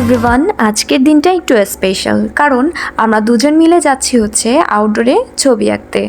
Everyone, আজকের দিনটা একটু স্পেশাল কারণ আমরা দুজন মিলে যাচ্ছি হচ্ছে আউটডোরে ছবি আঁকতে।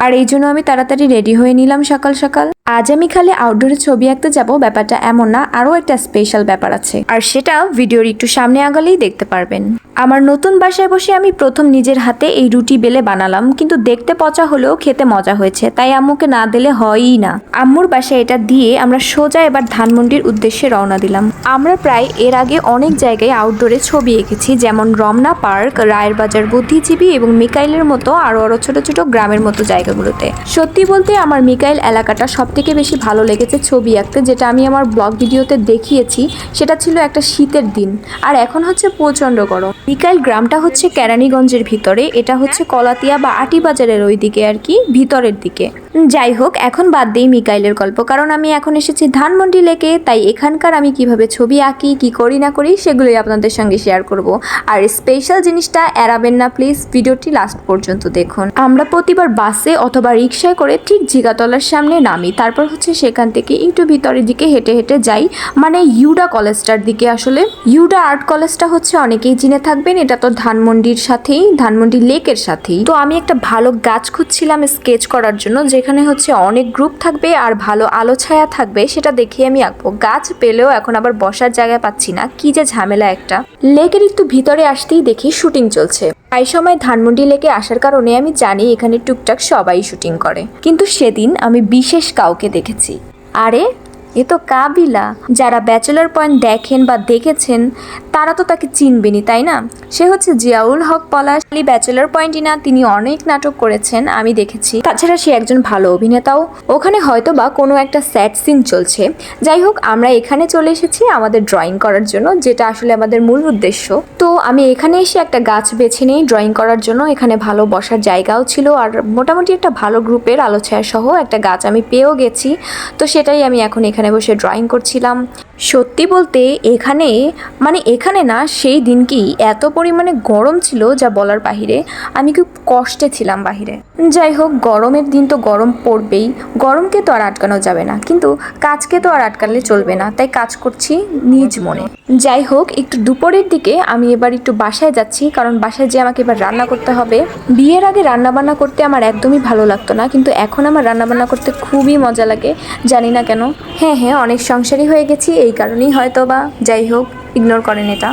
আর এই জন্য আমি তাড়াতাড়ি রেডি হয়ে নিলাম সকাল সকাল। আজ আমি খালি আউটডোরে ছবি আঁকতে যাব ব্যাপারটা এমন না, আরও একটা স্পেশাল ব্যাপার আছে, আর সেটা ভিডিওর একটু সামনে আগালেই দেখতে পারবেন। আমার নতুন বাসায় বসে আমি প্রথম নিজের হাতে এই রুটি বেলে বানালাম, কিন্তু দেখতে পচা হলেও খেতে মজা হয়েছে, তাই আম্মুকে না দিলে হয়ই না। আম্মুর বাসায় এটা দিয়ে আমরা সোজা এবার ধানমন্ডির উদ্দেশ্যে রওনা দিলাম। আমরা প্রায় এর আগে অনেক জায়গায় আউটডোরে ছবি এঁকেছি, যেমন রমনা পার্ক, রায়ের বাজার, বুদ্ধিজীবী এবং মিকাইলের মতো আরো ছোট ছোট গ্রামের মতো জায়গাগুলোতে। সত্যি বলতে আমার মিকাইল এলাকাটা সবথেকে বেশি ভালো লেগেছে ছবি আঁকতে। যেটা আমি আমার ব্লগ ভিডিওতে দেখিয়েছি, সেটা ছিল একটা শীতের দিন, আর এখন হচ্ছে প্রচণ্ড গরম। মিকাইল গ্রামটা হচ্ছে কেরানীগঞ্জের ভিতরে, এটা হচ্ছে কলাতিয়া বা আটি বাজারের ওই দিকে আর কি, ভিতরের দিকে। যাই হোক, এখন বাদ দিই মিকাইলের গল্প, কারণ আমি এখন এসেছি ধানমন্ডি লেকে। তাই এখানকার আমি কিভাবে ছবি আঁকি, কি করি না করি, সেগুলোই আপনাদের সঙ্গে শেয়ার করব। আর স্পেশাল জিনিসটা এড়াবেন না প্লিজ, ভিডিওটি লাস্ট পর্যন্ত দেখুন। আমরা প্রতিবার বাসে অথবা রিক্সায় করে ঠিক জিগাতলার সামনে নামি, তারপর হচ্ছে সেখান থেকে একটু ভিতরের দিকে হেঁটে হেঁটে যাই, মানে ইউডা কলেজটার দিকে। আসলে ইউডা আর্ট কলেজটা হচ্ছে অনেকেই চিনে থাকবেন, এটা তো ধানমন্ডির সাথেই, ধানমন্ডি লেকের সাথেই। তো আমি একটা ভালো গাছ খুঁজছিলাম স্কেচ করার জন্য, যেখানে হচ্ছে অনেক গ্রুপ থাকবে আর ভালো আলো ছায়া থাকবে, সেটা দেখে আমি আঁকবো। গাছ পেলেও এখন আবার বসার জায়গা পাচ্ছি না, কি যে ঝামেলা একটা। লেকের একটু ভিতরে আসতেই দেখি শুটিং চলছে। এই সময় ধানমন্ডি লেকে আসার কারণে আমি জানি এখানে টুকটাক সবাই শুটিং করে, কিন্তু সেদিন আমি বিশেষ কাউকে দেখেছি। আরে এ তো কাবিলা। যারা ব্যাচেলর পয়েন্ট দেখেন বা দেখেছেন তারা তো তাকে চিনবেনই, তাই না? সে হচ্ছে জিয়াউল হক পলাশ। ব্যাচেলর পয়েন্টই না, তিনি অনেক নাটক করেছেন, আমি দেখেছি। তাছাড়া সে একজন ভালো অভিনেতাও। ওখানে হয়তো বা কোনো একটা স্যাড সিন চলছে। যাই হোক, আমরা এখানে চলে এসেছি আমাদের ড্রয়িং করার জন্য, যেটা আসলে আমাদের মূল উদ্দেশ্য। তো আমি এখানে এসে একটা গাছ বেছে নিই ড্রয়িং করার জন্য। এখানে ভালো বসার জায়গাও ছিল, আর মোটামুটি একটা ভালো গ্রুপের আলো ছায়া সহ একটা গাছ আমি পেয়েও গেছি। তো সেটাই আমি এখন এখানে বসে ড্রয়িং করছিলাম। সত্যি বলতে এখানে না, সেই দিনকেই এত পরিমাণে গরম ছিল যা বলার বাহিরে। আমি খুব কষ্টে ছিলাম বাহিরে। যাই হোক, গরমের দিন তো গরম পড়বেই, গরমকে তো আর আটকানো যাবে না, কিন্তু কাজকে তো আর আটকালে চলবে না, তাই কাজ করছি নিজ মনে। যাই হোক, একটু দুপুরের দিকে আমি এবার একটু বাসায় যাচ্ছি, কারণ বাসায় যে আমাকে এবার রান্না করতে হবে। বিয়ের আগে রান্নাবান্না করতে আমার একদমই ভালো লাগতো না, কিন্তু এখন আমার রান্নাবান্না করতে খুবই মজা লাগে, জানি না কেন। হ্যাঁ, অনেক সংসারী হয়ে গেছি, এই কারণেই হয়তো বা। যাই হোক, ইগনোর করেন এটা।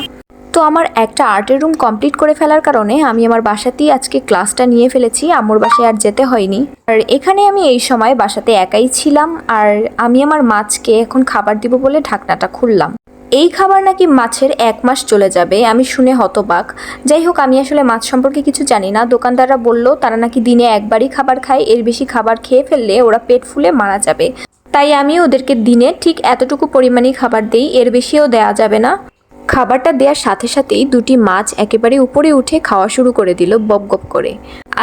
তো আমার একটা আর্টের রুম কমপ্লিট করে ফেলার কারণে আমি আমার বাসাতেই আজকে ক্লাসটা নিয়ে ফেলেছি, আম্মুর বাসায় আর যেতে হয়নি। আর এখানে আমি এই সময় বাসাতে একাই ছিলাম, আর আমি আমার মাছকে এখন খাবার দিব বলে ঢাকনাটা খুললাম। এই খাবার নাকি মাছের 1 মাস চলে যাবে, আমি শুনে হতবাক। যাই হোক, আমি আসলে মাছ সম্পর্কে কিছু জানি না। দোকানদাররা বললো তারা নাকি দিনে একবারই খাবার খায়, এর বেশি খাবার খেয়ে ফেললে ওরা পেট ফুলে মারা যাবে। তাই আমি ওদেরকে দিনে ঠিক এতটুকু পরিমাণেই খাবার দেই, এর বেশিও দেওয়া যাবে না। খাবারটা দেওয়ার সাথে সাথেই 2টি মাছ একেবারে উপরে উঠে খাওয়া শুরু করে দিল গপ গপ করে।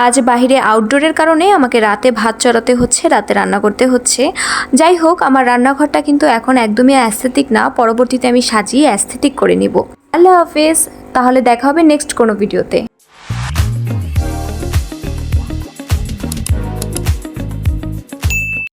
আজ বাহিরে আউটডোরের কারণে আমাকে রাতে ভাত চড়াতে হচ্ছে, রাতে রান্না করতে হচ্ছে। যাই হোক, আমার রান্নাঘরটা কিন্তু এখন একদমই অ্যাস্থেটিক না, পরবর্তীতে আমি সাজিয়ে অ্যাস্থেটিক করে নিব। আল্লাহ হাফেজ, তাহলে দেখা হবে নেক্সট কোনো ভিডিওতে।